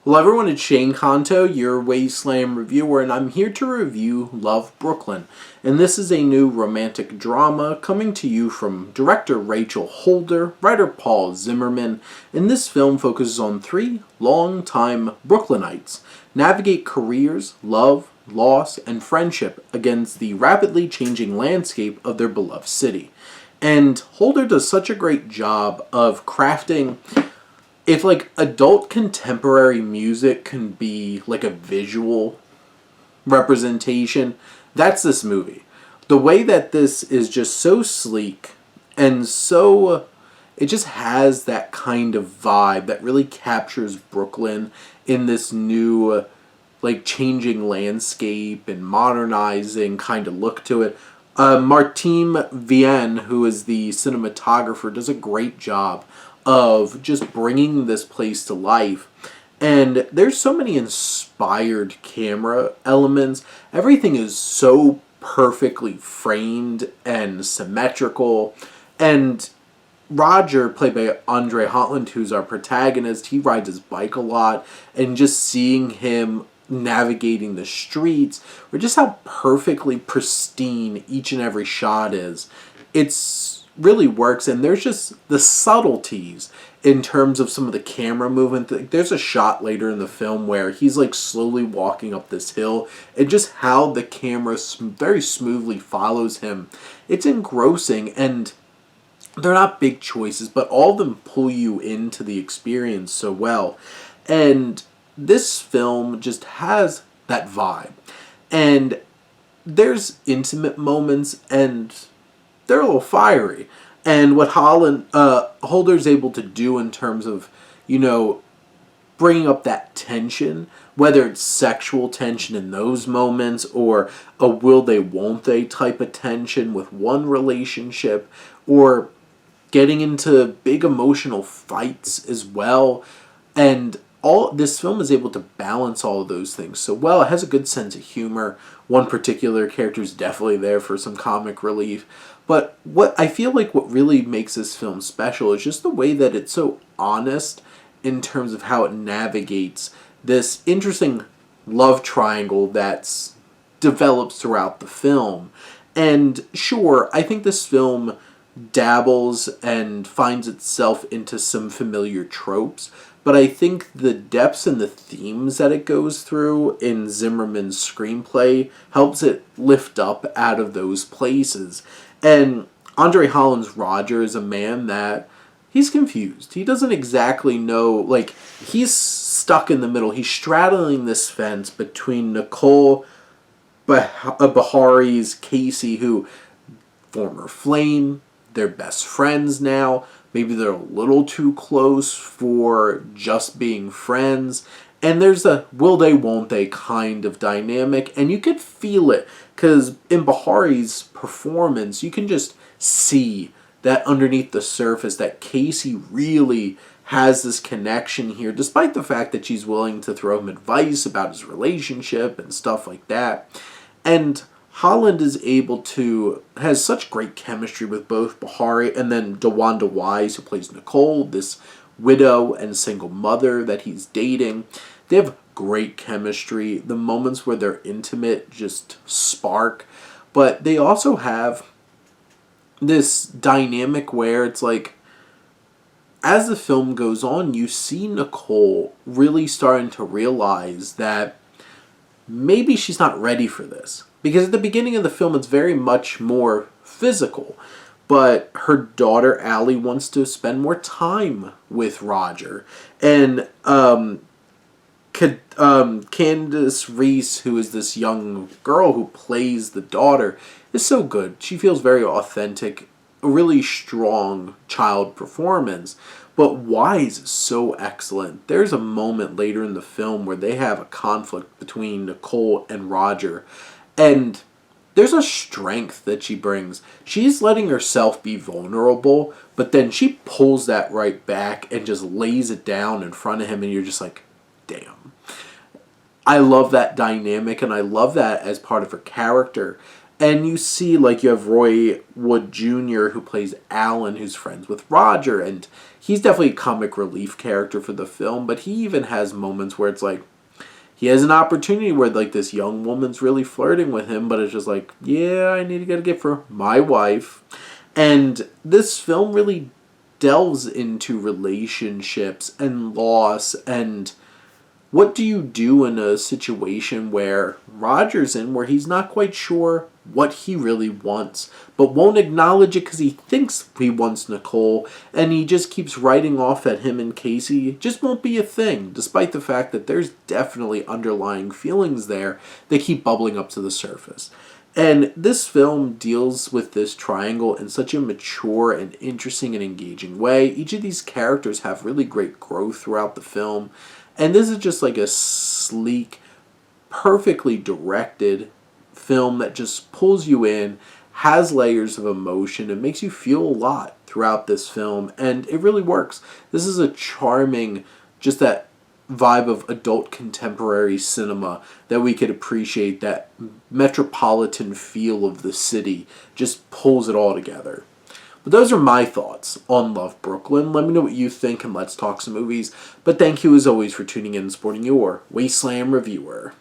Hello everyone, it's Shane Kanto, your Wasteland reviewer, and I'm here to review Love, Brooklyn. And this is a new romantic drama coming to you from director Rachel Holder, writer Paul Zimmerman, and this film focuses on three longtime Brooklynites navigate careers, love, loss, and friendship against the rapidly changing landscape of their beloved city. And Holder does such a great job of crafting. If, like, adult contemporary music can be, like, a visual representation, that's this movie. The way that this is just so sleek and so... it just has that kind of vibe that really captures Brooklyn in this new, like, changing landscape and modernizing kind of look to it. Martine Vienne, who is the cinematographer, does a great job of just bringing this place to life. And there's so many inspired camera elements. Everything is so perfectly framed and symmetrical. And Roger, played by Andre Holland, who's our protagonist, he rides his bike a lot. And just seeing him navigating the streets, or just how perfectly pristine each and every shot is, it's really works. And there's just the subtleties in terms of some of the camera movement. There's a shot later in the film where he's like slowly walking up this hill, and just how the camera very smoothly follows him. It's engrossing, and they're not big choices, but all of them pull you into the experience so well. And this film just has that vibe. And there's intimate moments, and they're a little fiery. And what Holder's able to do in terms of, bringing up that tension, whether it's sexual tension in those moments or a will they, won't they type of tension with one relationship, or getting into big emotional fights as well. And all this film is able to balance all of those things so well. It has a good sense of humor. One particular character is definitely there for some comic relief. But what I feel like what really makes this film special is just the way that it's so honest in terms of how it navigates this interesting love triangle that's develops throughout the film. And sure, I think this film dabbles and finds itself into some familiar tropes, but I think the depths and the themes that it goes through in Zimmerman's screenplay helps it lift up out of those places. And Andre Holland's Roger is a man that he's confused. He doesn't exactly know, like, he's stuck in the middle. He's straddling this fence between Nicole Bahari's Casey, who, former flame, they're best friends now. Maybe they're a little too close for just being friends. And there's a will they, won't they kind of dynamic. And you could feel it, because in Bahari's performance, you can just see that underneath the surface that Casey really has this connection here, despite the fact that she's willing to throw him advice about his relationship and stuff like that. And Holland has such great chemistry with both Bahari and then DeWanda Wise, who plays Nicole, this widow and single mother that he's dating. They have great chemistry. The moments where they're intimate just spark. But they also have this dynamic where it's like, as the film goes on, you see Nicole really starting to realize that maybe she's not ready for this. Because at the beginning of the film, it's very much more physical. But her daughter, Allie, wants to spend more time with Roger. And Candace Reese, who is this young girl who plays the daughter, is so good. She feels very authentic. A really strong child performance. But Wise is so excellent. There's a moment later in the film where they have a conflict between Nicole and Roger. And there's a strength that she brings. She's letting herself be vulnerable, but then she pulls that right back and just lays it down in front of him, and you're just like, damn. I love that dynamic, and I love that as part of her character. And you see, like, you have Roy Wood Jr., who plays Alan, who's friends with Roger, and he's definitely a comic relief character for the film, but he even has moments where it's like, he has an opportunity where, like, this young woman's really flirting with him, but it's just like, yeah, I need to get a gift for my wife. And this film really delves into relationships and loss and what do you do in a situation where Roger's in where he's not quite sure what he really wants, but won't acknowledge it because he thinks he wants Nicole, and he just keeps writing off at him and Casey just won't be a thing, despite the fact that there's definitely underlying feelings there that keep bubbling up to the surface. And this film deals with this triangle in such a mature and interesting and engaging way. Each of these characters have really great growth throughout the film. And this is just like a sleek, perfectly directed film that just pulls you in, has layers of emotion, and makes you feel a lot throughout this film. And it really works. This is a charming, just that vibe of adult contemporary cinema that we could appreciate, that metropolitan feel of the city just pulls it all together. But those are my thoughts on Love, Brooklyn. Let me know what you think and let's talk some movies. But thank you as always for tuning in and supporting your Wasteland reviewer.